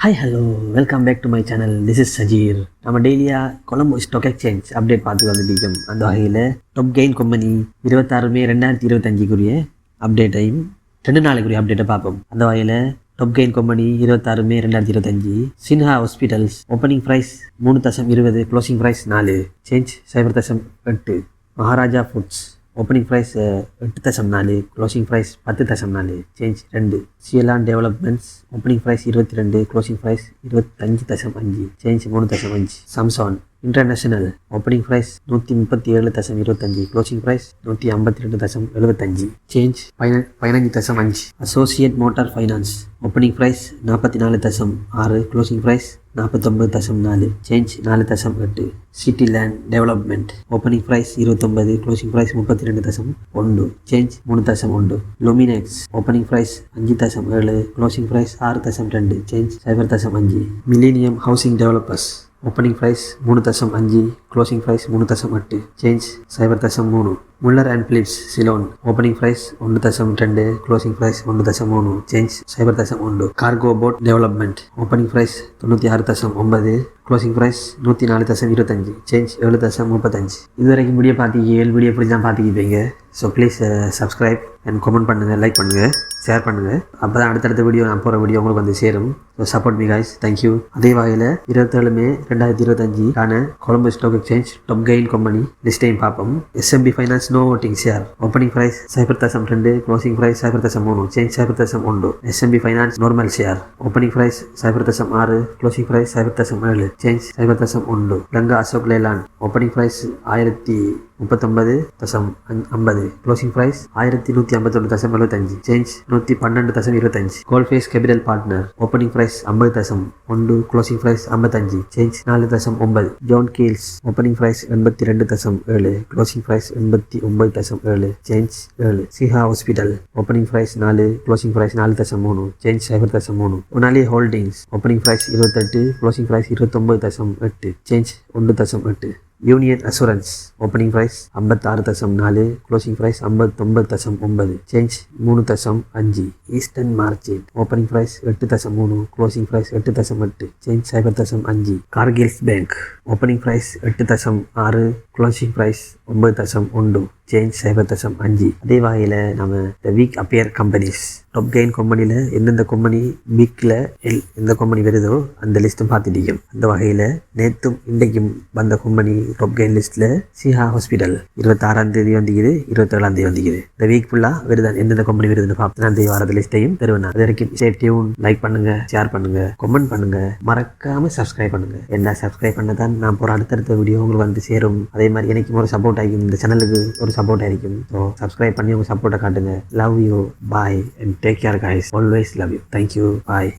Hi hello welcome back to my channel. This is Sajeer. நம்ம டெய்லியாக Colombo stock exchange update பார்த்து வந்துட்டோம். அந்த வகையில் டாப் கெயின் கம்பெனி 26 மே 2025 அப்டேட்டையும் 2 நாளைக்குரிய அப்டேட்டை பார்ப்போம். அந்த வகையில் top gain company 26 May 2025 Sinha hospitals opening price 3.20, closing price 4, change 0.8. Maharaja foods opening price 8.4, closing price 10.4, change 2. Ceylon developments opening price 22, closing price 25.5, change 3.5. சாம்சான் international opening price 137.25, closing price 152.75, change 15.5. Associated motor finance opening price 44.6, closing price 49.4, change 4.8. City land development opening price 29, closing price 32.1, change 3.1. Luminex opening price 5.7, closing price 6.2, change 0.5. Millennium housing developers opening price 3.5, closing price 3.8, change 0.3. Muller and Philips Ceylon opening price 1.2, closing price 1.3, change 0.1. Cargo boat development opening price 96.9, closing price 104.25, change 7.35. இதுவரைக்கும் video பார்த்திங்க. 7 video இப்படி தான் பார்த்துக்கிப்பீங்க. So please subscribe and comment பண்ணுங்கள், like பண்ணுங்கள், share பண்ணுங்கள். அப்போ தான் அடுத்தடுத்த வீடியோ நான் போகிற வீடியோ உங்களுக்கு வந்து சேரும். So support me guys. Thank you. அதே வகையில் 27 May 2025 Colombo stock exchange top gain company லிஸ்ட்டையும் பார்ப்போம். SMB finance no voting share opening price 0.2, closing price 0.3, change 0.1. SMB finance normal share opening price 0.6, closing price 0.7, change 0.1. Lanka Ashok Leyland opening price 1039.50, closing price 1151.75, change 112.25. Galle Face capital partner opening price 50.1, closing price 55, change 4.9. John Keells opening price 82.7, closing price 89.7, change 7. சிஹா hospital opening price 4, closing price 4.3, change 0.3. Onally holdings opening price 28, closing price 29.8, change 1.8. Union assurance opening price 56.4, closing price 59.9, change 3.5. Eastern margin opening price 8.3, closing price 8.8, change 0.5. Cargills bank opening price 8.6, closing price 9.1, change 0.5. அதே வகையில் நம்ம the week appear companies top gain கம்பெனியில் எந்தெந்த company வீக்கில் எந்த company வருதோ அந்த லிஸ்ட்டும் பார்த்துட்டீங்க. அந்த வகையில் நேற்றும் இன்றைக்கும் வந்த கம்பெனி டாப் கெயின் லிஸ்ட்டில் சிஹா ஹாஸ்பிட்டல் 26ஆம் தேதி வந்துக்குது, 27ஆம் தேதி வந்துக்குது. இந்த வீக் ஃபுல்லாக வருதான் எந்தெந்த கம்பெனி வருதுன்னு பார்த்து அந்த வாரத்து லிஸ்ட்டையும் தருவேன். அது வரைக்கும் ஸ்டே டியூன், லைக் பண்ணுங்கள், ஷேர் பண்ணுங்கள், கமெண்ட் பண்ணுங்கள், மறக்காமல் சப்ஸ்கிரைப் பண்ணுங்கள். என்ன சப்ஸ்கிரைப் பண்ண தான் நான் போகிற அடுத்தடுத்த வீடியோ உங்களுக்கு வந்து சேரும். அதே மாதிரி எனக்கும் ஒரு சப்போர்ட் ஆகிக்கும், இந்த சேனலுக்கு ஒரு சப்போர்ட் ஆகிக்கும். ஸோ சப்ஸ்கிரைப் பண்ணி உங்கள் சப்போர்ட்டை காட்டுங்க. Love you, bye and take care guys. Always love you. Thank you, bye.